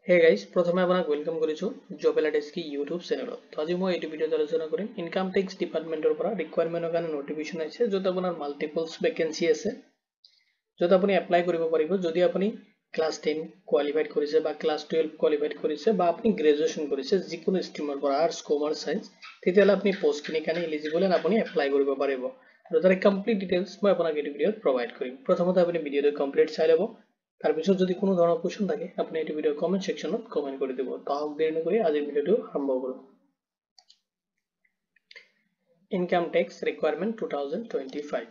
Hey guys, প্ৰথমে আপোনাক welcome কৰিছো জব এলাইডেস্ক কি ইউটিউব চেনেলত। তো আজি মই এই ভিডিওত আলোচনা কৰিম ইনকাম টেক্স ডিপাৰ্টমেন্টৰ পৰা ৰিকুৱাৰমেন্টৰ কাৰণে নটিফিকেশন আহিছে যত আপোনাৰ মাল্টিপলস ভ্যাকেন্সি আছে যত আপুনি এপ্লাই কৰিব পাৰিব যদি আপুনি ক্লাস 10 কোৱালিফাইড কৰিছে বা ক্লাস 12 কোৱালিফাইড কৰিছে বা আপুনি গ্ৰেজুৱেচন কৰিছে যিকোনো ষ্ট্ৰীমৰ পৰা আৰ্টস কমাৰ্চ সায়েন্স তেতিয়ালে আপুনি পোষ্টখিনিৰ কাৰণে এলিজিবল এণ্ড আপুনি এপ্লাই কৰিব পাৰিব। আৰু তাৰ কমপ্লিট ডিটেইলছ মই আপোনাক এই ভিডিওত প্ৰভাইড কৰিম। প্ৰথমতে আপুনি ভিডিওটো কমপ্লিট চাই ল'ব। তাৰপিছত যদি কোনো ধৰণৰ কোৱেশ্চন থাকে আপুনি এই ভিডিওৰ কমেন্ট সেকশনত কমেন্ট কৰি দিব। তাহক দেৰি নকৰি আজিৰ ভিডিওটো আৰম্ভ কৰোঁ। ইনকাম টেক্স ৰিকুৱাৰমেন্ট 2025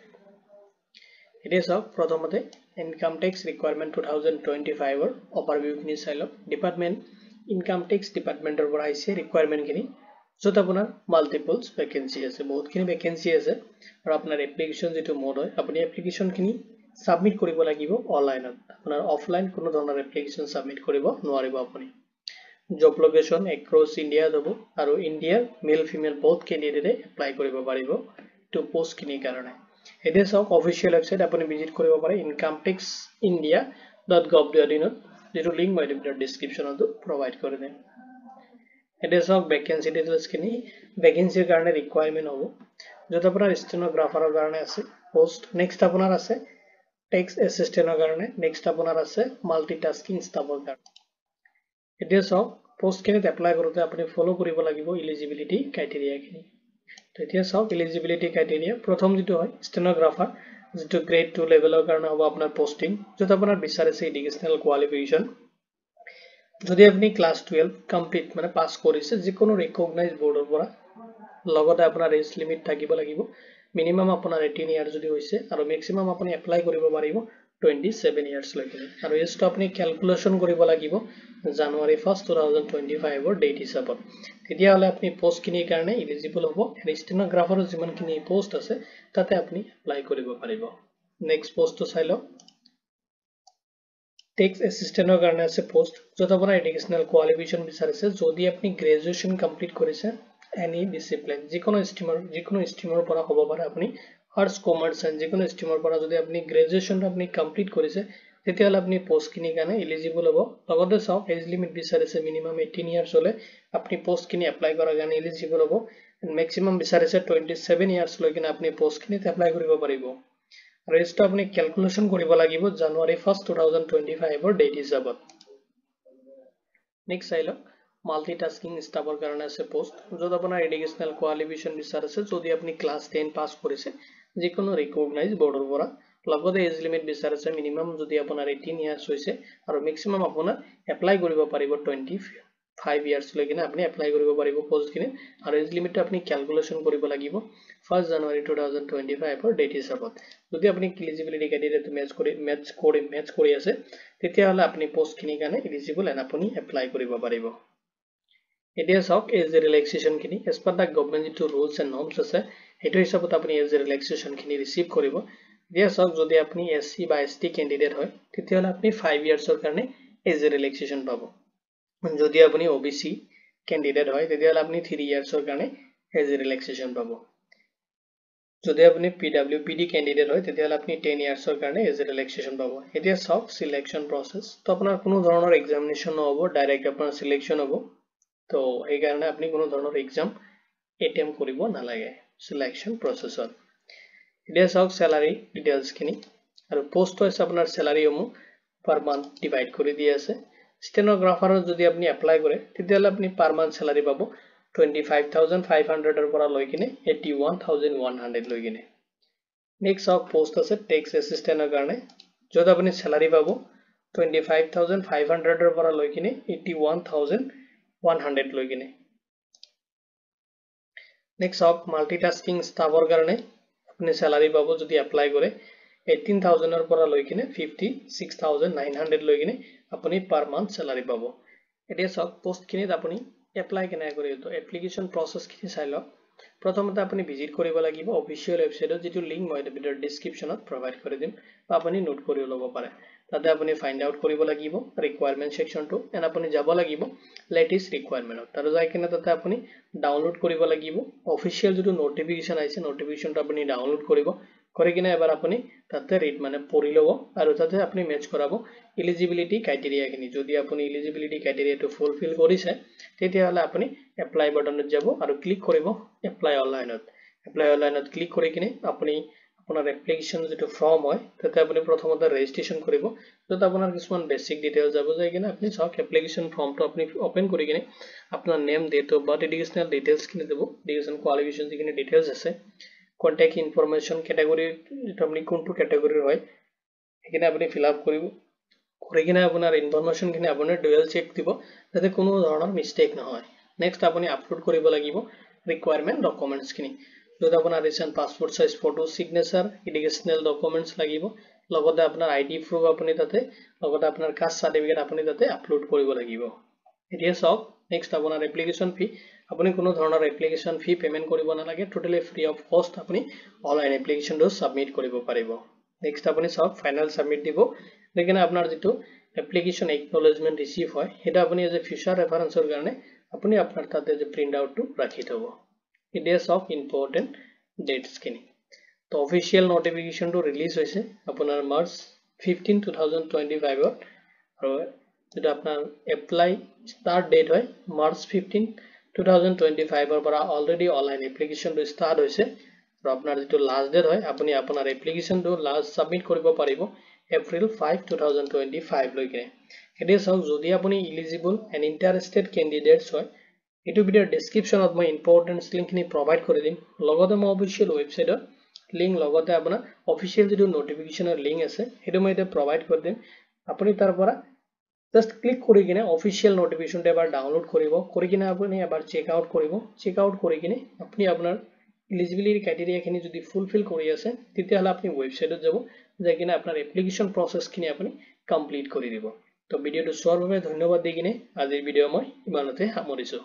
এতিয়া চাওক প্ৰথমতে ইনকাম টেক্স ৰিকুৱাৰমেন্ট 2025 ৰ ওভাৰভিউ খিনি চাই লওক। ডিপাৰ্টমেন্ট ইনকাম টেক্স ডিপাৰ্টমেন্টৰ পৰা আহিছে ৰিকুৱাৰমেন্ট খিনি যত আপোনাৰ মাল্টিপলস ভ্যাকেন্সি আছে, বহুতখিনি ভ্যাকেন্সি আছে আৰু আপোনাৰ এপ্লিকেশন যেটো মোড হয় আপুনি এপ্লিকেশন খিনি সাবমিট কৰিব লাগিব অনলাইনত। আপোনাৰ অফলাইন কোনো ধৰণৰ এপ্লিকেশন সাবমিট কৰিব নোৱাৰিব আপুনি। জব লোকেশন এক্ৰছ ইন্ডিয়া যাব আৰু ইন্ডিয়াৰ মেল ফিমেল বহুত ক্যান্ডিডেটে এপ্লাই কৰিব পাৰিব টু পোষ্ট খিনিৰ কাৰণে। এতিয়া চাওক অফিচিয়েল ওয়েবসাইট আপুনি ভিজিট কৰিব পাৰে incometaxindia.gov.in যেটো লিংক মই ভিডিওৰ ডেসক্ৰিপচনত প্ৰভাইড কৰি দিম। এতিয়া চাওক ভ্যাকেন্সি ডিটেইলছ খিনি ভ্যাকেন্সিৰ কাৰণে ৰিকুৱাৰমেন্ট হ'ব যত আপোনাৰ ষ্টেনোগ্ৰাফাৰৰ কাৰণে আছে পোষ্ট। নেক্সট আপোনাৰ আছে টেক্স এসিস্টেন্টৰ কাৰণে, নেক্সট আপোনাৰ আছে মাল্টিটাস্কিং ষ্টাফৰ কাৰণে। এতিয়া চাওক পোষ্টখিনিত এপ্লাই কৰোতে আপুনি ফলো কৰিব লাগিব এলিজিবিলিটি ক্ৰাইটেৰিয়া খিনি। তো এতিয়া চাওক এলিজিবিলিটি ক্ৰাইটেৰিয়া প্ৰথম যেটো হয় ষ্টেনোগ্ৰাফাৰ যেটো গ্ৰেড 2 লেভেলৰ কাৰণে হ'ব আপোনাৰ পোষ্টিং যত আপোনাৰ বিচাৰিছে এডুকেশনাল কোৱালিফিকেশন যদি আপনি ক্লাস 12 কমপ্লিট মানে পাস কৰিছে যিকোনো ৰিকগনাইজ বৰ্ডৰ পৰা লগতে আপোনাৰ এজ লিমিট থাকিব লাগিব মিনিমাম আপোনাৰ 18 ইয়াৰ যদি হৈছে আৰু ম্যাক্সিমাম আপুনি এপ্লাই কৰিব পাৰিব 27 ইয়াৰ্স লৈকে আৰু এজটো আপুনি ক্যালকুলেশন কৰিব লাগিব জানুৱাৰী 1 2025 ৰ ডেট হিচাপত। তেতিয়া হলে আপুনি পোষ্ট খিনিৰ কাৰণে এলিজিবল হ'ব। ষ্টেনোগ্ৰাফাৰৰ যিমানখিনি পোষ্ট আছে তাতে আপুনি এপ্লাই কৰিব পাৰিব। নেক্সট পোষ্টটো চাই লওক টেক্স এসিস্টেন্টৰ কাৰণে আছে পোষ্ট যত আপোনাৰ এডুকেশনাল কোৱালিফিকেশন বিচাৰিছে যদি আপুনি গ্ৰেজুৱেচন কমপ্লিট কৰিছে এনি ডিসিপ্লিন যিকোনো ষ্ট্ৰীমৰ পৰা হ'ব পাৰে আপুনি আৰ্টস কমাৰ্চ সায়েন্স যিকোনো ষ্ট্ৰীমৰ পৰা যদি আপুনি গ্ৰেজুৱেচন আপুনি কমপ্লিট কৰিছে তেতিয়াহলে আপুনি পোষ্ট খিনিৰ কাৰণে এলিজিবল হ'ব। লগতে চাওক এজ লিমিট বিচাৰিছে মিনিমাম 18 ইয়াৰ্স হলে আপুনি পোষ্ট খিনি এপ্লাই কৰাৰ কাৰণে এলিজিবল হ'ব। ম্যাক্সিমাম বিচাৰিছে 27 ইয়াৰ্স লৈকে আপুনি পোষ্ট খিনিত এপ্লাই কৰিব পাৰিব। আৰু এজটো আপুনি ক্যালকুলেশন কৰিব লাগিব জানুৱাৰী 1 2025 ৰ ডেট হিচাপত। নেক্সট চাই লওক মাল্টিটাস্কিং ষ্টাফৰ কাৰণে আছে পোষ্ট যত আপোনাৰ এডুকেশনাল কোৱালিফিকেশন বিচাৰিছে যদি আপুনি ক্লাস 10 পাস কৰিছে যিকোনো ৰিকগনাইজ বৰ্ডৰ পৰা লগতে এজ লিমিট বিচাৰিছে মিনিমাম যদি আপোনাৰ 18 ইয়াৰ্স হৈছে আৰু ম্যাক্সিমাম আপোনাৰ এপ্লাই কৰিব পাৰিব 25 ইয়াৰ্স লৈকে আপুনি এপ্লাই কৰিব পাৰিব পোষ্টখিনি আৰু এজ লিমিটটো আপুনি ক্যালকুলেশন কৰিব লাগিব 1 জানুৱাৰী 2025 ৰ ডেট হিচাপত। যদি আপুনি এলিজিবিলিটি ক্ৰাইটেৰিয়াটো মেচ কৰি আছে তেতিয়া হলে আপুনি পোষ্টখিনিৰ কাৰণে এলিজিবল এণ্ড আপুনি এপ্লাই কৰিব পাৰিব। এতিয়া চাওক এজ ৰিলেক্সেশন খিনি এজ পাৰ দা গভৰ্নমেন্ট যেটো ৰুলছ এণ্ড নৰ্মছ আছে সেইটো হিচাপত আপুনি এজ ৰিলেক্সেশন খিনি ৰিসিভ কৰিব। এতিয়া চাওক যদি আপুনি এসসি বা এসটি ক্যান্ডিডেট হয় তেতিয়াহলে আপুনি 5 ইয়াৰ্সৰ কাৰণে এজ ৰিলেক্সেশন পাব। যদি আপুনি ওবিসি ক্যান্ডিডেট হয় তেতিয়াহলে আপুনি 3 ইয়াৰ্সৰ কাৰণে এজ ৰিলেক্সেশন পাব। যদি আপুনি পিডব্লিউপিডি ক্যান্ডিডেট হয় তেতিয়াহলে আপুনি 10 ইয়াৰ্সৰ কাৰণে এজ ৰিলেক্সেশন পাব। এতিয়া চাওক সিলেকশন প্ৰসেস তো আপোনাৰ কোনো ধৰণৰ এক্সামিনেশন নহব ডাইৰেক্ট আপোনাৰ সিলেকশন হ'ব। তো এই কাৰণে আপুনি কোনো ধৰণৰ এক্সাম এটেম্প কৰিব নালাগে সিলেকশন প্ৰসেসত। এতিয়া চাওক স্যালাৰি ডিটেইলছ খিনি আৰু পোষ্ট হৈছে আপোনাৰ স্যালাৰি সমূহ পাৰ মান্থ ডিভাইড কৰি দিয়া আছে। ষ্টেনোগ্ৰাফাৰৰ যদি আপুনি এপ্লাই কৰে তেতিয়াহলে আপুনি পাৰ মান্থ স্যালাৰি পাব 25,500 ৰ পৰা লৈ কিনে 81,100 লৈ কিনে। নেক্সট চাওক পোষ্ট আছে টেক্স এসিস্টেন্টৰ কাৰণে যত আপুনি স্যালাৰি পাব 25,500 ৰ পৰা লৈ কিনে 81,100 লৈ কিনে। নেক্সট চাওক মাল্টিটাস্কিং ষ্টাফৰ কাৰণে আপুনি স্যালাৰি পাব যদি এপ্লাই কৰে 18,000 ৰ পৰা লৈ কিনে 56,900 লৈ কিনে আপুনি পাৰ মান্থ স্যালাৰি পাব। এতিয়া চাওক পোষ্টখিনিত আপুনি এপ্লাই কেনে কৰিব তো এপ্লিকেশন প্ৰসেস খিনি চাই লওক। প্ৰথমতে আপুনি ভিজিট কৰিব লাগিব অফিচিয়েল ওয়েবসাইটত যেটো লিংক মই ভিডিওৰ ডেসক্ৰিপচনত প্ৰভাইড কৰি দিম বা আপুনি নোট কৰি ল'ব পাৰে। তাতে আপুনি ফাইন্ড আউট কৰিব লাগিব ৰিকুৱাৰমেন্ট সেকশনটো এণ্ড আপুনি যাব লাগিব লেটেষ্ট ৰিকুৱাৰমেন্টত আৰু যাই কিনে তাতে আপুনি ডাউনলোড কৰিব লাগিব অফিচিয়েল যেটো নটিফিকেশন আহিছে নটিফিকেশনটো আপুনি ডাউনলোড কৰিব কৰি কিনে এবাৰ আপুনি তাতে ৰিড মানে পঢ়ি ল'ব আৰু তাতে আপুনি মেচ কৰাব এলিজিবিলিটি ক্ৰাইটেৰিয়াখিনি যদি আপুনি এলিজিবিলিটি ক্ৰাইটেৰিয়াটো ফুলফিল কৰিছে তেতিয়াহ'লে আপুনি এপ্লাই বাটনত যাব আৰু ক্লিক কৰিব এপ্লাই অনলাইনত ক্লিক কৰি কিনে আপুনি আপোনাৰ এপ্লিকেশ্যন যেটো ফৰ্ম হয় তাতে আপুনি প্ৰথমতে ৰেজিষ্ট্ৰেচন কৰিব তাতে আপোনাৰ কিছুমান বেসিক ডিটেইলছ যাব যাই কিনে আপুনি সব এপ্লিকেশ্যন ফৰ্মটো আপুনি ওপেন কৰি কিনে আপোনাৰ name date of birth educational details খিনি দেব এডুকেশন কোৱালিফিকেশন যিখিনি ডিটেইলছ আছে কন্টাক্ট ইনফৰমেশন ক্যাটাগৰি যেটা আপনি কোনটো ক্যাটাগৰিৰ হয় এখানে আপনি ফিল আপ কৰিব কৰি কিনে আপোনাৰ ইনফৰমেশন খিনি আপুনি ডুৱেল চেক দিব যাতে কোনো ধৰণৰ মিস্টেক নহয় নেক্সট আপুনি আপলোড কৰিব লাগিব ৰিকোয়াৰমেন্ট ডকুমেন্টছ খিনি যত আপোনাৰ recent passport size photo signature educational documents লাগিব লগতে আপোনাৰ আইডি প্ৰুফ আপুনি তাতে লগতে আপোনাৰ কাষ্ট সাৰ্টিফিকেট আপুনি তাতে আপলোড কৰিব লাগিব এতিয়া সব নেক্সট আপোনাৰ এপ্লিকেশন ফি আপুনি কোনো ধৰণৰ এপ্লিকেশন ফি পেমেন্ট কৰিব নালাগে টোটালি ফ্ৰী অফ কষ্ট আপুনি অনলাইন এপ্লিকেশনটো সাবমিট কৰিব পাৰিব নেক্সট আপুনি সব ফাইনাল সাবমিট দিব দেখেন আপোনাৰ যেটো এপ্লিকেশন একনলেজমেন্ট ৰিসিভ হয় এটা আপুনি এজ এ ফিউচাৰ ৰেফাৰেন্সৰ কাৰণে আপুনি আপোনাৰ তাতে যে প্ৰিন্ট আউটটো ৰাখি থব এতিয়া সব ইম্পৰ্টেন্ট ডেটস খিনি তো অফিশিয়াল নোটিফিকেশনটো ৰিলিজ হৈছে আপোনাৰ মাৰ্চ 15 2025 ত আৰু যেটা আপোনাৰ এপ্লাই স্টাৰ্ট ডেট হয় মাৰ্চ 15 2025 ৰ পৰা অলৰেডি অনলাইন এপ্লিকেশনটো স্টাৰ্ট হৈছে আৰু আপোনাৰ যেটো লাষ্ট ডেট হয় আপুনি আপোনাৰ এপ্লিকেশনটো লাষ্ট সাবমিট কৰিব পাৰিব এপ্ৰিল 5 2025 লৈকে এতিয়া চাওক যদি আপুনি এলিজিবল এন্ড ইন্টাৰেষ্টেড ক্যান্ডিডেটস হয় এটো ভিডিওৰ ডেসক্ৰিপচনত মই ইম্পৰ্টেন্ট লিংকখিনি প্ৰভাইড কৰি দিম লগতে মই অফিশিয়াল ৱেবসাইটৰ লিংক লগতে আপোনাৰ অফিশিয়াল যেটো নোটিফিকেশনৰ লিংক আছে হেটো মই এটা প্ৰভাইড কৰি দিম আপুনি তাৰ পৰা জাস্ট ক্লিক কৰি কিনে অফিশিয়াল নোটিফিকেশনটো এবাৰ ডাউনলোড কৰি কিনে আপুনি এবাৰ চেক আউট কৰি কিনে আপুনি আপোনাৰ এলিজিবিলিটি ক্ৰাইটেৰিয়াখিনি যদি ফুলফিল কৰি আছে তেতিয়াহলে আপুনি ৱেবসাইটত যাব যাই কিনে আপোনাৰ এপ্লিকেশন প্ৰসেসখিনি আপুনি কমপ্লিট কৰি দিব তো ভিডিওটো চোৱাৰ বাবে ধন্যবাদ দি কিনে আজিৰ ভিডিও মই ইমানতে সামৰিছো